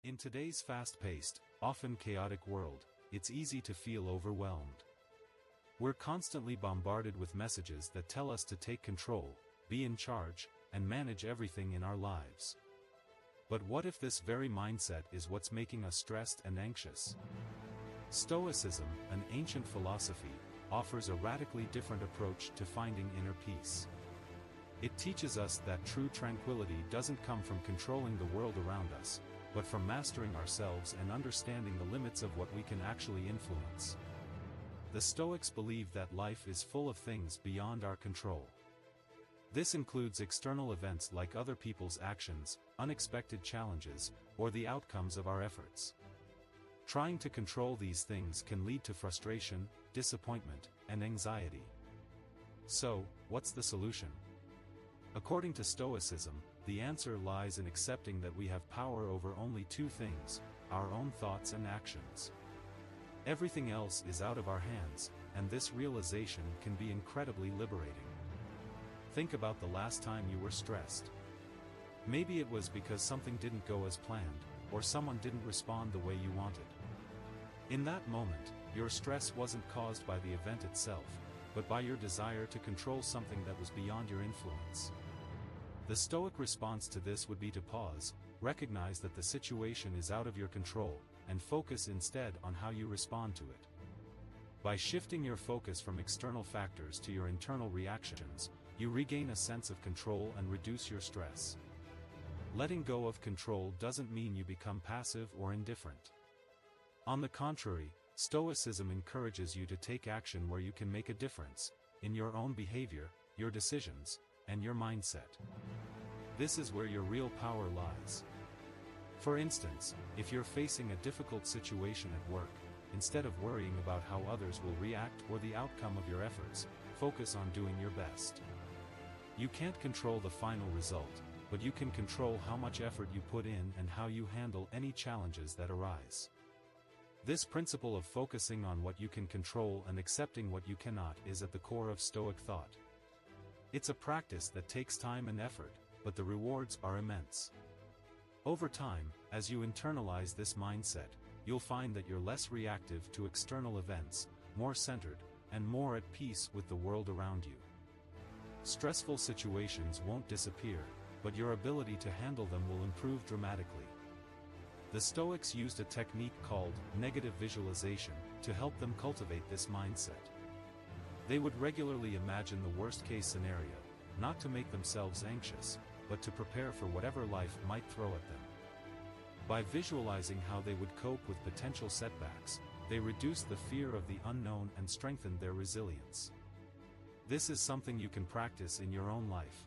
In today's fast-paced, often chaotic world, it's easy to feel overwhelmed. We're constantly bombarded with messages that tell us to take control, be in charge, and manage everything in our lives. But what if this very mindset is what's making us stressed and anxious? Stoicism, an ancient philosophy, offers a radically different approach to finding inner peace. It teaches us that true tranquility doesn't come from controlling the world around us, but from mastering ourselves and understanding the limits of what we can actually influence. The Stoics believe that life is full of things beyond our control. This includes external events like other people's actions, unexpected challenges, or the outcomes of our efforts. Trying to control these things can lead to frustration, disappointment, and anxiety. So, what's the solution? According to Stoicism, the answer lies in accepting that we have power over only two things: our own thoughts and actions. Everything else is out of our hands, and this realization can be incredibly liberating. Think about the last time you were stressed. Maybe it was because something didn't go as planned, or someone didn't respond the way you wanted. In that moment, your stress wasn't caused by the event itself, but by your desire to control something that was beyond your influence. The Stoic response to this would be to pause, recognize that the situation is out of your control, and focus instead on how you respond to it. By shifting your focus from external factors to your internal reactions, you regain a sense of control and reduce your stress. Letting go of control doesn't mean you become passive or indifferent. On the contrary, Stoicism encourages you to take action where you can make a difference, in your own behavior, your decisions, and your mindset. This is where your real power lies. For instance, if you're facing a difficult situation at work, instead of worrying about how others will react or the outcome of your efforts, focus on doing your best. You can't control the final result, but you can control how much effort you put in and how you handle any challenges that arise. This principle of focusing on what you can control and accepting what you cannot is at the core of Stoic thought. It's a practice that takes time and effort, but the rewards are immense. Over time, as you internalize this mindset, you'll find that you're less reactive to external events, more centered, and more at peace with the world around you. Stressful situations won't disappear, but your ability to handle them will improve dramatically. The Stoics used a technique called negative visualization to help them cultivate this mindset. They would regularly imagine the worst-case scenario, not to make themselves anxious, but to prepare for whatever life might throw at them. By visualizing how they would cope with potential setbacks, they reduced the fear of the unknown and strengthened their resilience. This is something you can practice in your own life.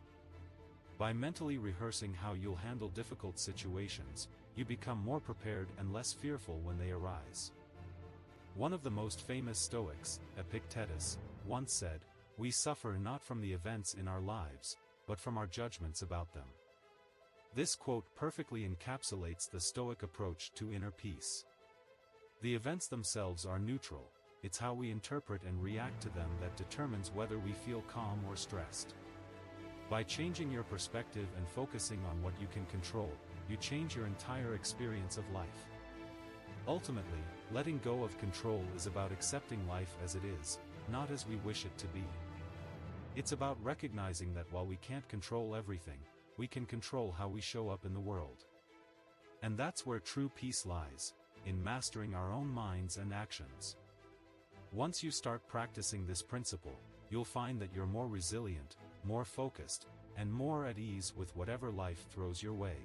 By mentally rehearsing how you'll handle difficult situations, you become more prepared and less fearful when they arise. One of the most famous Stoics, Epictetus, once said, "We suffer not from the events in our lives, but from our judgments about them." This quote perfectly encapsulates the Stoic approach to inner peace. The events themselves are neutral, it's how we interpret and react to them that determines whether we feel calm or stressed. By changing your perspective and focusing on what you can control, you change your entire experience of life. Ultimately, letting go of control is about accepting life as it is, not as we wish it to be. It's about recognizing that while we can't control everything, we can control how we show up in the world. And that's where true peace lies, in mastering our own minds and actions. Once you start practicing this principle, you'll find that you're more resilient, more focused, and more at ease with whatever life throws your way.